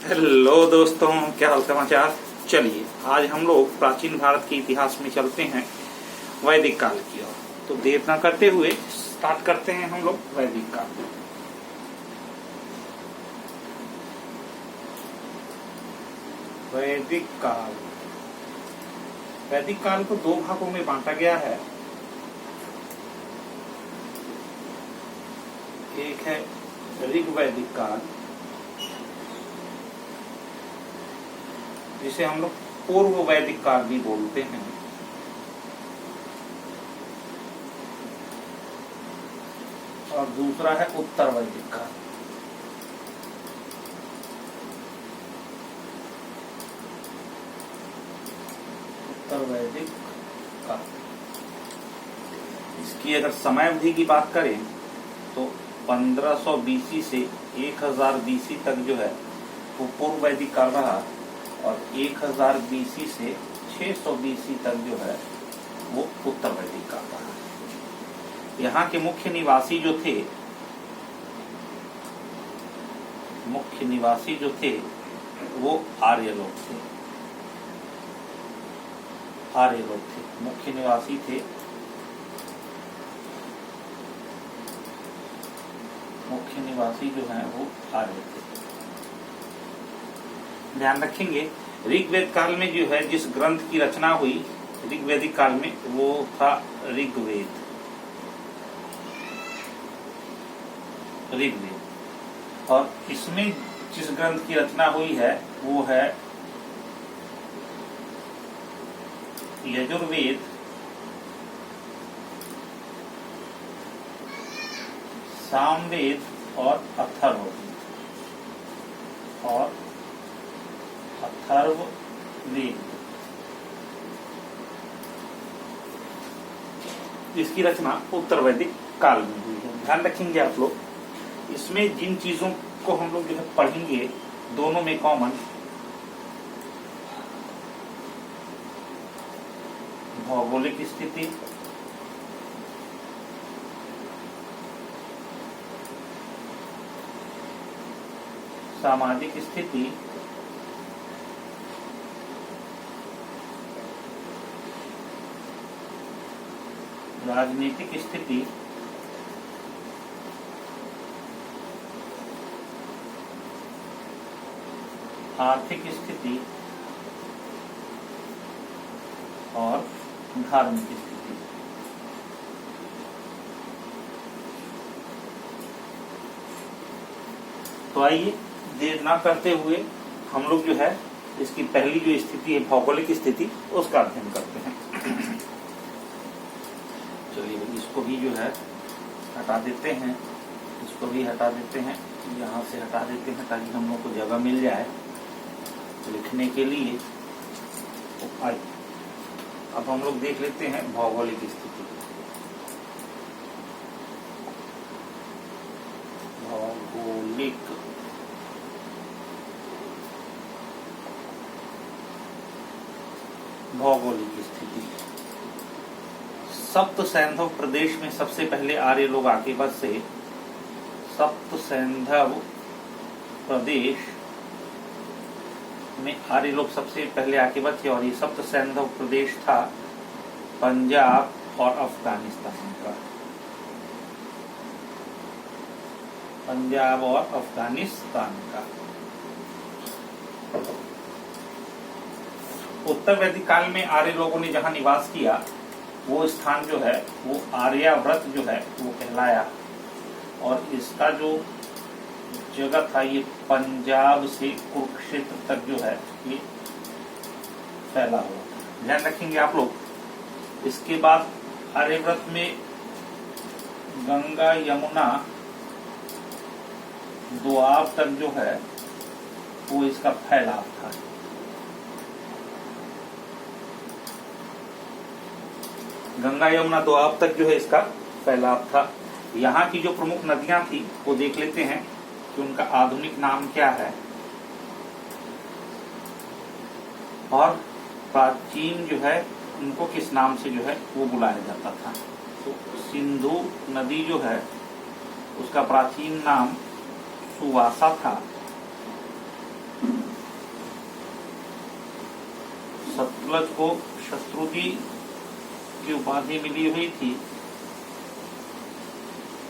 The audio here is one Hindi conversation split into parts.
हेलो दोस्तों, क्या हाल समाचार। चलिए आज हम लोग प्राचीन भारत के इतिहास में चलते हैं वैदिक काल की ओर। तो देर न करते हुए स्टार्ट करते हैं हम लोग वैदिक काल। वैदिक काल वैदिक काल को दो भागों में बांटा गया है। एक है ऋग्वैदिक काल, जिसे हम लोग पूर्व वैदिक काल भी बोलते हैं, और दूसरा है उत्तर वैदिक काल। उत्तर वैदिक काल, इसकी अगर समय अवधि की बात करें तो 1500 बीसी से 1000 बीसी तक जो है वो पूर्व वैदिक काल रहा, और 1000 बीसी से 600 बीसी तक जो है वो उत्तर वैदिक काल रहा। यहाँ के मुख्य निवासी जो थे वो आर्य लोग थे। मुख्य निवासी थे। मुख्य निवासी जो हैं वो आर्य थे। ध्यान रखेंगे, ऋग्वेद काल में जो है जिस ग्रंथ की रचना हुई ऋग्वैदिक काल में वो था ऋग्वेद। और इसमें जिस ग्रंथ की रचना हुई है वो है यजुर्वेद, सामवेद और अथर्ववेद। इसकी रचना उत्तर वैदिक काल में हुई है। ध्यान रखेंगे आप लोग, इसमें जिन चीजों को हम लोग जो है पढ़ेंगे दोनों में कॉमन भौगोलिक स्थिति, सामाजिक स्थिति, राजनीतिक स्थिति, आर्थिक स्थिति और धार्मिक स्थिति। तो आइए देर ना करते हुए हम लोग जो है इसकी पहली जो स्थिति है भौगोलिक स्थिति उसका अध्ययन करते हैं। चलिए इसको भी जो है हटा देते हैं, इसको भी हटा देते हैं, यहाँ से हटा देते हैं ताकि हम लोग को जगह मिल जाए लिखने के लिए। तो आइए अब हम लोग देख लेते हैं भौगोलिक स्थिति। भौगोलिक स्थिति सप्त सैंधव प्रदेश में सबसे पहले आर्य लोग आके बसे। सप्त सैंधव प्रदेश में आर्य लोग सबसे पहले आके बसे, और ये सप्त सैंधव प्रदेश था पंजाब और अफगानिस्तान का। पंजाब और अफगानिस्तान का। उत्तर वैदिक काल में आर्य लोगों ने जहां निवास किया वो स्थान जो है वो आर्याव्रत जो है वो कहलाया, और इसका जो जगह था ये पंजाब से कुरुक्षेत्र तक जो है ये फैला हुआ। ध्यान रखेंगे आप लोग, इसके बाद आर्याव्रत में गंगा यमुना दोआब तक जो है वो इसका फैलाव था। गंगा यमुना दोआब तक जो है इसका फैलाव था। यहाँ की जो प्रमुख नदियां थी वो देख लेते हैं कि उनका आधुनिक नाम क्या है, और प्राचीन जो है उनको किस नाम से जो है वो बुलाया जाता था। तो सिंधु नदी जो है उसका प्राचीन नाम सुवासा था, सतलज को शत्रुदी की उपाधि मिली हुई थी।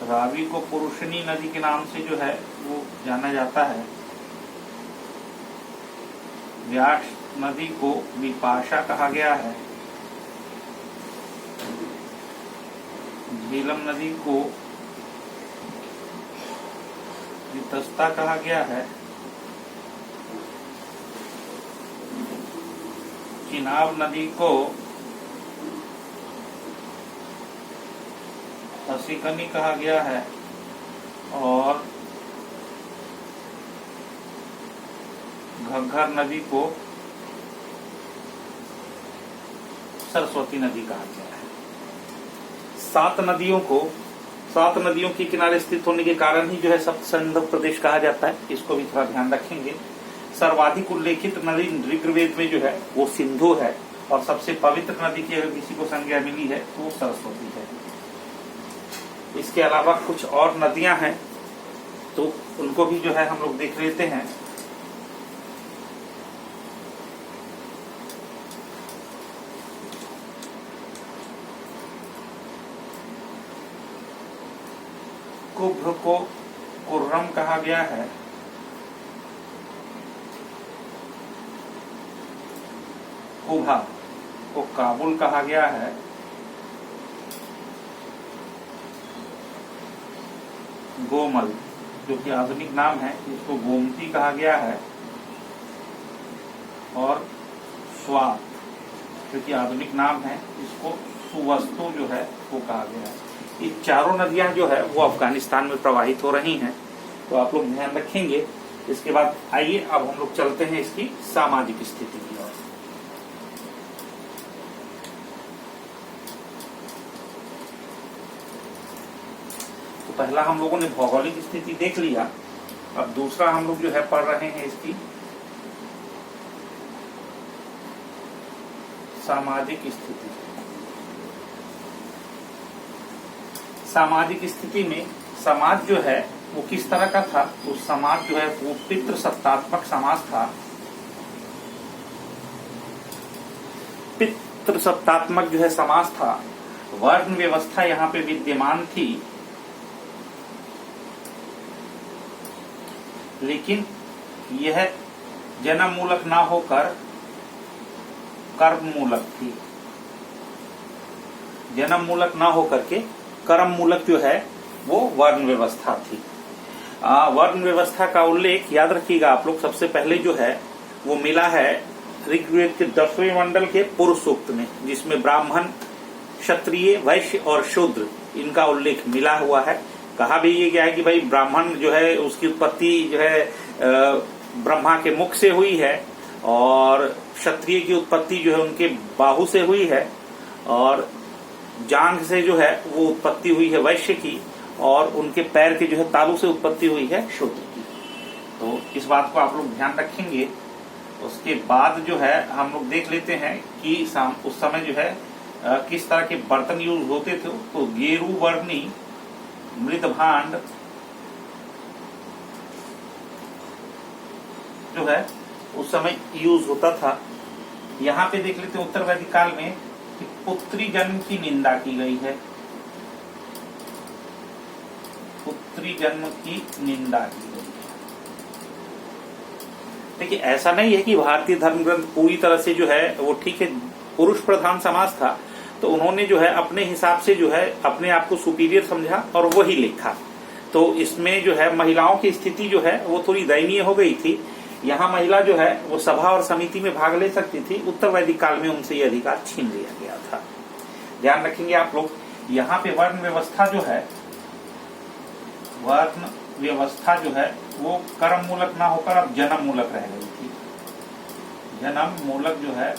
रावी को पुरुषनी नदी के नाम से जो है वो जाना जाता है। व्यास नदी को विपाशा कहा गया है। झेलम नदी को वितस्ता कहा गया है। चिनाब नदी को हसीकनी कहा गया है और घग्घर नदी को सरस्वती नदी कहा गया है। सात नदियों के किनारे स्थित होने के कारण ही जो है सप्त सिंधु प्रदेश कहा जाता है। इसको भी थोड़ा ध्यान रखेंगे। सर्वाधिक उल्लेखित नदी ऋग्वेद में जो है वो सिंधु है और सबसे पवित्र नदी की अगर किसी को संज्ञा मिली है तो वो सरस्वती है। इसके अलावा कुछ और नदियां हैं तो उनको भी जो है हम लोग देख लेते हैं। कुब्र को कुर्रम कहा गया है। कुभा को काबुल कहा गया है। गोमल जो कि आधुनिक नाम है इसको गोमती कहा गया है और स्वात जो कि आधुनिक नाम है इसको सुवस्तु जो है वो कहा गया है। ये चारों नदियां जो है वो अफगानिस्तान में प्रवाहित हो रही हैं तो आप लोग ध्यान रखेंगे। इसके बाद आइए अब हम लोग चलते हैं इसकी सामाजिक स्थिति की ओर। तो पहला हम लोगों ने भौगोलिक स्थिति देख लिया। अब दूसरा हम लोग जो है पढ़ रहे हैं इसकी सामाजिक स्थिति। सामाजिक स्थिति में समाज जो है वो किस तरह का था। तो समाज जो है वो पितृसत्तात्मक समाज था। पितृसत्तात्मक जो है समाज था। वर्ण व्यवस्था यहाँ पे विद्यमान थी लेकिन यह जन्म मूलक ना होकर कर्म मूलक थी। जन्म मूलक ना होकर के कर्म मूलक जो है वो वर्ण व्यवस्था थी। वर्ण व्यवस्था का उल्लेख याद रखिएगा आप लोग। सबसे पहले जो है वो मिला है ऋग्वेद के 10वें मंडल के पुरुष सूक्त में, जिसमें ब्राह्मण, क्षत्रिय, वैश्य और शूद्र इनका उल्लेख मिला हुआ है। कहा भी ये गया है कि भाई ब्राह्मण जो है उसकी उत्पत्ति जो है ब्रह्मा के मुख से हुई है और क्षत्रिय की उत्पत्ति जो है उनके बाहु से हुई है और जांघ से जो है वो उत्पत्ति हुई है वैश्य की और उनके पैर के जो है तालू से उत्पत्ति हुई है शूद्र की। तो इस बात को आप लोग ध्यान रखेंगे। उसके बाद जो है हम लोग देख लेते हैं कि उस समय जो है किस तरह के बर्तन यूज होते थे। तो गेरू वर्णी मृत भांड जो है उस समय यूज होता था। यहाँ पे देख लेते हैं उत्तर वैदिक काल में कि पुत्री जन्म की निंदा की गई है। पुत्री जन्म की निंदा की गई है। देखिए ऐसा नहीं है कि भारतीय धर्म ग्रंथ पूरी तरह से जो है वो ठीक है, पुरुष प्रधान समाज था तो उन्होंने जो है अपने हिसाब से जो है अपने आप को सुपीरियर समझा और वही लिखा। तो इसमें जो है महिलाओं की स्थिति जो है वो थोड़ी दयनीय हो गई थी। यहाँ महिला जो है वो सभा और समिति में भाग ले सकती थी। उत्तर वैदिक काल में उनसे ये अधिकार छीन लिया गया था। ध्यान रखेंगे आप लोग। यहाँ पे वर्ण व्यवस्था जो है वो कर्म मूलक ना होकर अब जन्म मूलक रह गई थी। जन्म मूलक जो है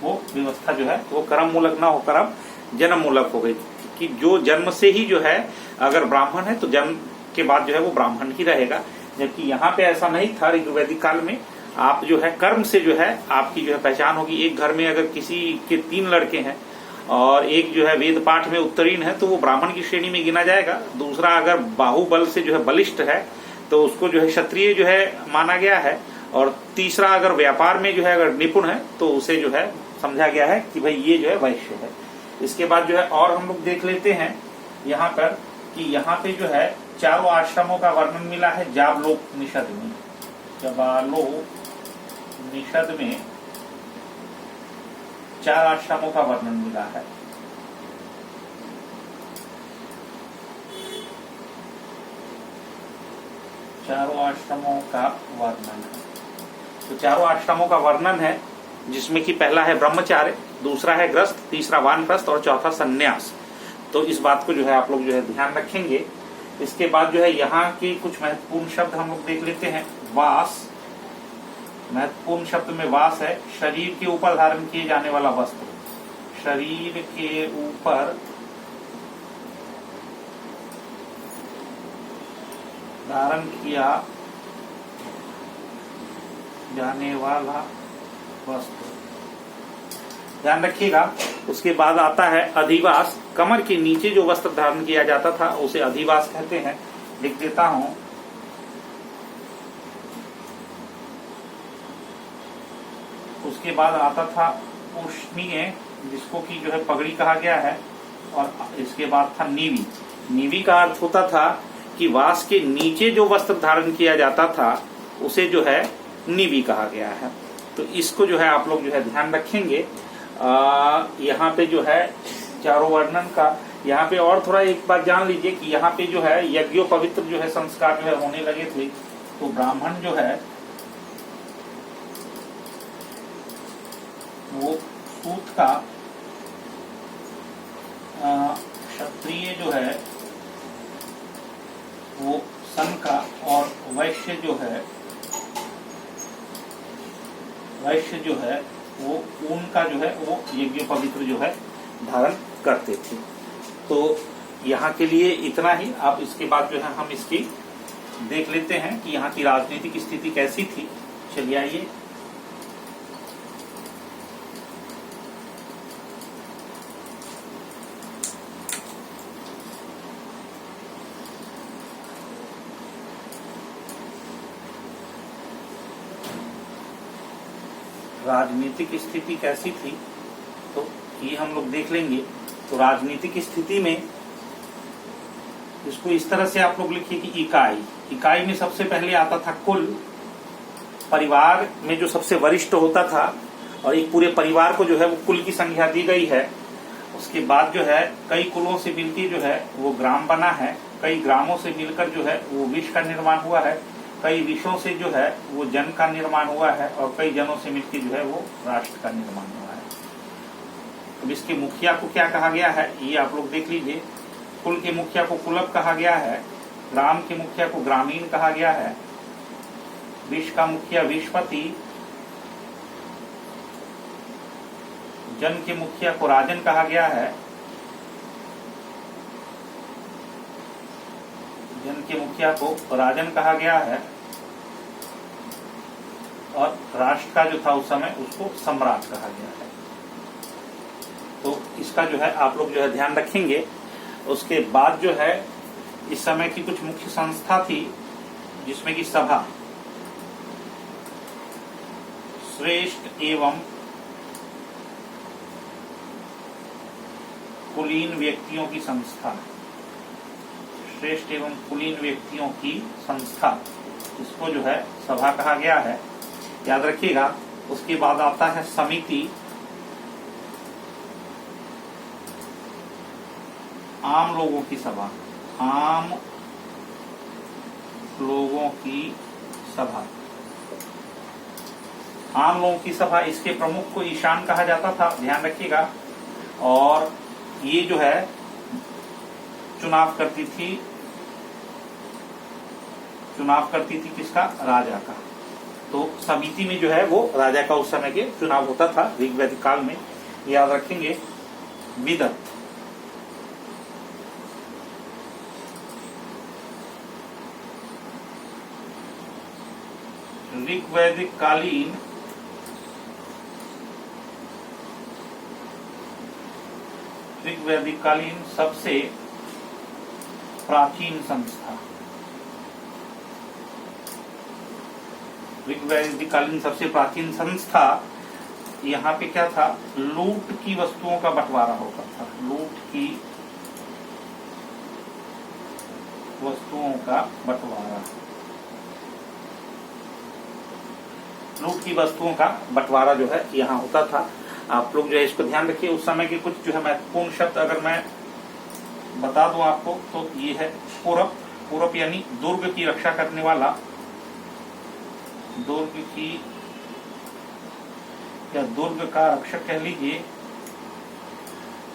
वो व्यवस्था जो है वो कर्म मूलक ना होकर अब जन्म मूलक हो गई कि जो जन्म से ही जो है अगर ब्राह्मण है तो जन्म के बाद जो है वो ब्राह्मण ही रहेगा। जबकि यहाँ पे ऐसा नहीं था। ऋग्वैदिक काल में आप जो है कर्म से जो है आपकी जो है पहचान होगी। एक घर में अगर किसी के 3 लड़के हैं और एक जो है वेद पाठ में उत्तीर्ण है तो वो ब्राह्मण की श्रेणी में गिना जाएगा। दूसरा अगर बाहुबल से जो है बलिष्ठ है तो उसको जो है क्षत्रिय जो है माना गया है और तीसरा अगर व्यापार में जो है अगर निपुण है तो उसे जो है समझा गया है कि भाई ये जो है वैश्य है। इसके बाद जो है और हम लोग देख लेते हैं यहाँ पर कि यहाँ पे जो है चारों आश्रमों का वर्णन मिला है जाबालोपनिषद में। जाबालोपनिषद में 4 आश्रमों का वर्णन मिला है। चारों आश्रमों का वर्णन है। तो चारों आश्रमों का वर्णन है जिसमें कि पहला है ब्रह्मचार्य, दूसरा है गृहस्थ, तीसरा वानप्रस्थ और चौथा सन्यास। तो इस बात को जो है आप लोग जो है ध्यान रखेंगे। इसके बाद जो है यहाँ के कुछ महत्वपूर्ण शब्द हम लोग देख लेते हैं। वास, महत्वपूर्ण शब्द में वास है शरीर के ऊपर धारण किए जाने वाला वस्त्र। शरीर के ऊपर धारण किया जाने वाला वस्त्र, ध्यान रखिएगा। उसके बाद आता है अधिवास, कमर के नीचे जो वस्त्र धारण किया जाता था उसे अधिवास कहते हैं। लिख देता हूं। उसके बाद आता था उष्णीय, जिसको कि जो है पगड़ी कहा गया है। और इसके बाद था नीवी। नीवी का अर्थ होता था कि वास के नीचे जो वस्त्र धारण किया जाता था उसे जो है नीवी कहा गया है। तो इसको जो है आप लोग जो है ध्यान रखेंगे। यहाँ पे जो है चारों वर्णन का, यहाँ पे और थोड़ा एक बात जान लीजिए कि यहाँ पे जो है यज्ञोपवित्र जो है संस्कार जो है होने लगे थे। तो ब्राह्मण जो है वो सूत का, क्षत्रिय जो है वो सन का, और वैश्य जो है वो ऊन का जो है वो यज्ञोपवित्र जो है धारण करते थे। तो यहाँ के लिए इतना ही। अब इसके बाद जो है हम इसकी देख लेते हैं कि यहाँ की राजनीतिक स्थिति कैसी थी। चलिए आइए। राजनीतिक स्थिति कैसी थी तो ये हम लोग देख लेंगे। तो राजनीतिक स्थिति में इसको इस तरह से आप लोग लिखिए कि इकाई में सबसे पहले आता था कुल। परिवार में जो सबसे वरिष्ठ होता था और एक पूरे परिवार को जो है वो कुल की संख्या दी गई है। उसके बाद जो है कई कुलों से मिलकर जो है वो ग्राम बना है। कई ग्रामों से मिलकर जो है वो विश्व का निर्माण हुआ है। कई विषयों से जो है वो जन का निर्माण हुआ है और कई जनों से मिलकर जो है वो राष्ट्र का निर्माण हुआ है। अब इसके मुखिया को क्या कहा गया है ये आप लोग देख लीजिए। कुल के मुखिया को कुलप कहा गया है। ग्राम के मुखिया को ग्रामीण कहा गया है। विश्व का मुखिया विश्वपति। जन के मुखिया को राजन कहा गया है। जन के मुखिया को राजन कहा गया है। और राष्ट्र का जो था उस समय उसको सम्राट कहा गया है। तो इसका जो है आप लोग जो है ध्यान रखेंगे। उसके बाद जो है इस समय की कुछ मुख्य संस्था थी जिसमें कि सभा, श्रेष्ठ एवं कुलीन व्यक्तियों की संस्था, श्रेष्ठ एवं कुलीन व्यक्तियों की संस्था, इसको जो है सभा कहा गया है, याद रखिएगा। उसके बाद आता है समिति, आम लोगों की सभा, आम लोगों की सभा, आम लोगों की सभा। इसके प्रमुख को ईशान कहा जाता था, ध्यान रखिएगा। और ये जो है चुनाव करती थी किसका? राजा का। तो समिति में जो है वो राजा का उस समय के चुनाव होता था ऋग्वैदिक काल में, याद रखेंगे। विदत, ऋग्वैदिक कालीन सबसे प्राचीन संस्था। ऋग्वैदिककालीन सबसे प्राचीन संस्था, यहाँ पे क्या था, लूट की वस्तुओं का बंटवारा होता था, लूट की वस्तुओं का बंटवारा, लूट की वस्तुओं का बंटवारा जो है यहाँ होता था। आप लोग जो है इसको ध्यान रखिए। उस समय के कुछ जो है महत्वपूर्ण शब्द अगर मैं बता दूं आपको तो ये है पूरब, पूरब यानी दुर्ग की रक्षा करने वाला, दुर्ग की या दुर्ग का रक्षक कह लीजिए।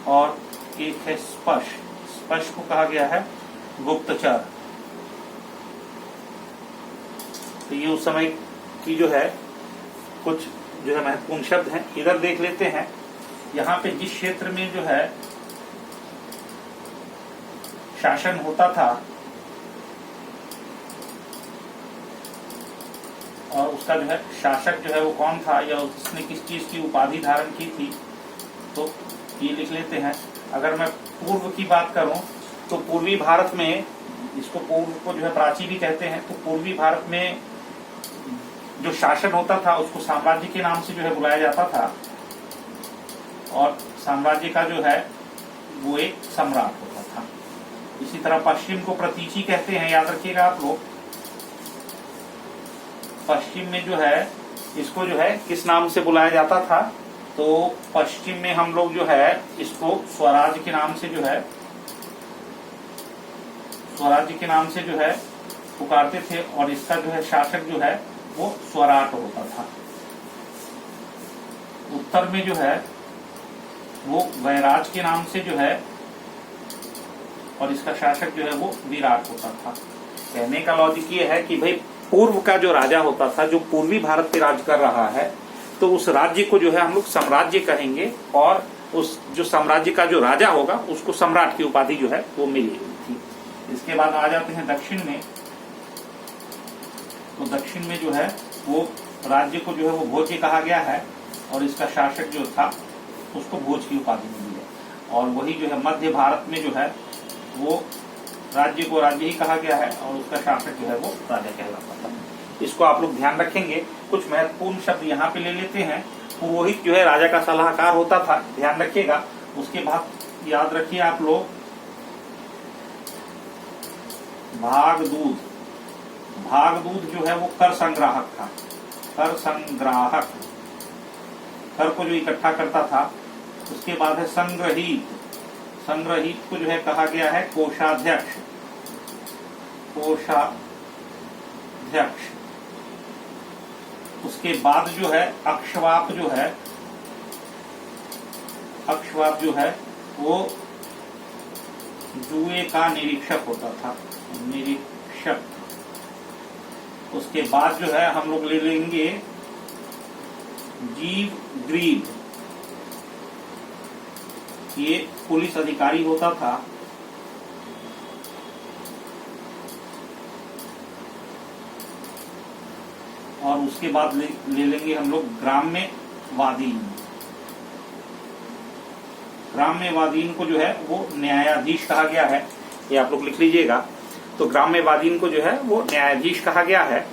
और एक है स्पश, स्पश को कहा गया है गुप्तचर। तो ये उस समय की जो है कुछ जो है महत्वपूर्ण शब्द हैं। इधर देख लेते हैं, यहाँ पे जिस क्षेत्र में जो है शासन होता था और उसका जो है शासक जो है वो कौन था या उसने किस चीज की उपाधि धारण की थी, तो ये लिख लेते हैं। अगर मैं पूर्व की बात करूं तो पूर्वी भारत में, इसको पूर्व को जो है प्राची भी कहते हैं, तो पूर्वी भारत में जो शासन होता था उसको साम्राज्य के नाम से जो है बुलाया जाता था और साम्राज्य का जो है वो एक सम्राट होता था। इसी तरह पश्चिम को प्रतीची कहते हैं, याद रखिएगा आप लोग। पश्चिम में जो है इसको जो है किस नाम से बुलाया जाता था, तो पश्चिम में हम लोग जो है इसको स्वराज के नाम से जो है, स्वराज्य के नाम से जो है पुकारते थे और इसका जो है शासक जो है वो स्वराट होता था। उत्तर में जो है वो वैराज के नाम से जो है और इसका शासक जो है वो विराट होता था। कहने का लॉजिक ये है कि भाई पूर्व का जो राजा होता था, जो पूर्वी भारत पे राज कर रहा है, तो उस राज्य को जो है हम लोग साम्राज्य कहेंगे और उस जो साम्राज्य का जो राजा होगा उसको सम्राट की उपाधि जो है वो मिलेगी थी। इसके बाद आ जाते हैं दक्षिण में। तो दक्षिण में जो है वो राज्य को जो है वो भोज्य कहा गया है और इसका शासक जो था उसको भोज की उपाधि मिली है। और वही जो है मध्य भारत में जो है वो राज्य को राज्य ही कहा गया है और उसका शासक जो है वो राजा कहलाता था। इसको आप लोग ध्यान रखेंगे। कुछ महत्वपूर्ण शब्द यहाँ पे ले लेते हैं। पुरोहित जो है राजा का सलाहकार होता था, ध्यान रखिएगा। उसके बाद याद रखिए आप लोग भागदूत, भागदूत जो है वो कर संग्राहक था, कर संग्राहक, कर को जो इकट्ठा करता था। उसके बाद है संग्रहित, संग्रहित को जो है कहा गया है कोषाध्यक्ष, कोषाध्यक्ष। उसके बाद जो है अक्षवाप जो है, अक्षवाप जो है वो जुए का निरीक्षक होता था, निरीक्षक। उसके बाद जो है हम लोग ले लेंगे जीव ग्रीव, ये पुलिस अधिकारी होता था। और उसके बाद ले लेंगे हम लोग ग्राम्यवादीन, ग्राम्यवादीन को जो है वो न्यायाधीश कहा गया है, ये आप लोग लिख लीजिएगा। तो ग्राम्यवादीन को जो है वो न्यायाधीश कहा गया है।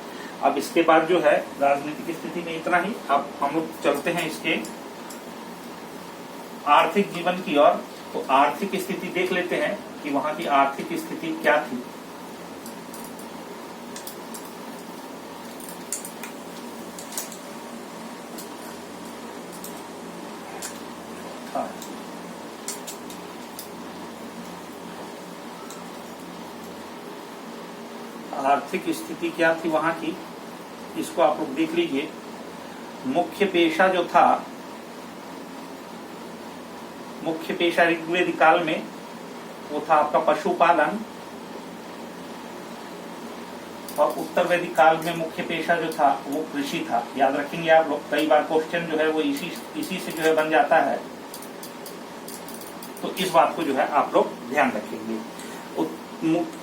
अब इसके बाद जो है राजनीतिक स्थिति में इतना ही। अब हम लोग चलते हैं इसके आर्थिक जीवन की ओर। तो आर्थिक स्थिति देख लेते हैं कि वहां की आर्थिक स्थिति क्या थी। आर्थिक स्थिति क्या थी वहां की, इसको आप लोग देख लीजिए। मुख्य पेशा जो था, मुख्य पेशा ऋग्वेदिक काल में वो था आपका पशुपालन, और उत्तर वैदिक काल में मुख्य पेशा जो था वो कृषि था। याद रखेंगे आप लोग, कई बार क्वेश्चन जो है वो इसी से जो है बन जाता है। तो इस बात को जो है आप लोग ध्यान रखेंगे। मुख्य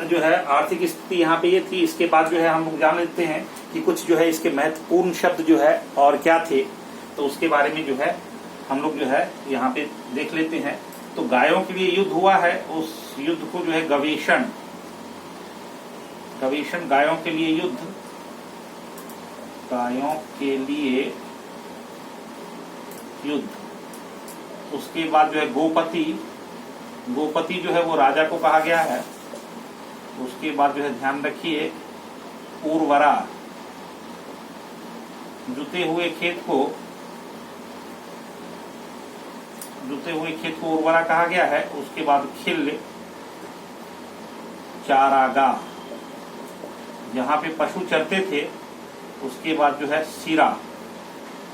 जो है आर्थिक स्थिति यहाँ पे ये थी। इसके बाद जो है हम लोग जान लेते हैं कि कुछ जो है इसके महत्वपूर्ण शब्द जो है और क्या थे। तो उसके बारे में जो है हम लोग जो है यहाँ पे देख लेते हैं। तो गायों के लिए युद्ध हुआ है, उस युद्ध को जो है गवेषण, गवेषण गायों के लिए युद्ध। गायों के लिए युद्ध। उसके बाद जो है गोपति, गोपति जो है वो राजा को कहा गया है। उसके बाद जो है ध्यान रखिए उर्वरा, जुते हुए खेत को उर्वरा कहा गया है। उसके बाद खिल, चारागाह, जहां पे पशु चरते थे। उसके बाद जो है सिरा,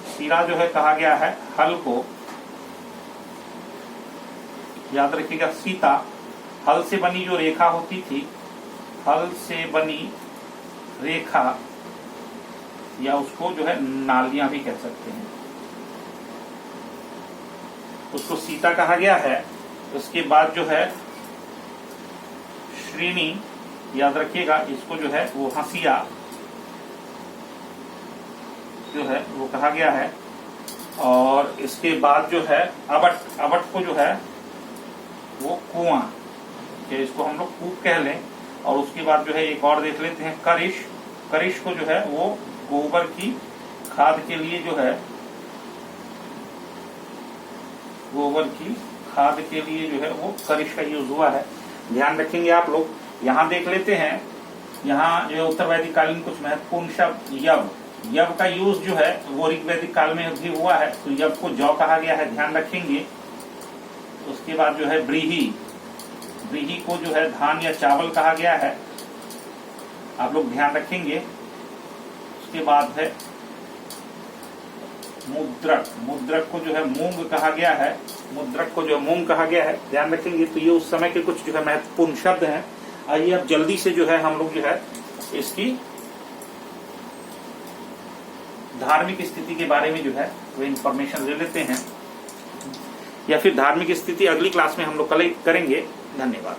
सिरा जो है कहा गया है हल को। याद रखिएगा सीता, हल से बनी जो रेखा होती थी, हल से बनी रेखा, या उसको जो है नालियां भी कह सकते हैं, उसको सीता कहा गया है। उसके बाद जो है श्रेणी, याद रखिएगा इसको जो है वो हंसिया जो है वो कहा गया है। और इसके बाद जो है अबट, अबट को जो है वो कुआं, इसको हम लोग कूप कह लें। और उसके बाद जो है एक और देख लेते हैं करिश, करिश को जो है वो गोबर की खाद के लिए जो है, गोबर की खाद के लिए जो है वो करिश का यूज हुआ है। ध्यान रखेंगे आप लोग। यहाँ देख लेते हैं, यहाँ जो उत्तर वैदिक कालीन कुछ महत्वपूर्ण शब्द, यव, यव का यूज जो है वो ऋग वैदिक काल में भी हुआ है, तो यव को जौ कहा गया है, ध्यान रखेंगे। उसके बाद जो है ब्रीही, ब्रीही को जो है धान या चावल कहा गया है, आप लोग ध्यान रखेंगे। उसके बाद है मुद्रक, मुद्रक को जो है मूंग कहा गया है, मुद्रक को जो है मूंग कहा गया है, ध्यान रखेंगे। तो ये उस समय के कुछ जो है महत्वपूर्ण शब्द हैं। आइए अब जल्दी से जो है हम लोग जो है इसकी धार्मिक स्थिति के बारे में जो है वो इंफॉर्मेशन ले लेते हैं, या फिर धार्मिक स्थिति अगली क्लास में हम लोग कल करेंगे। धन्यवाद।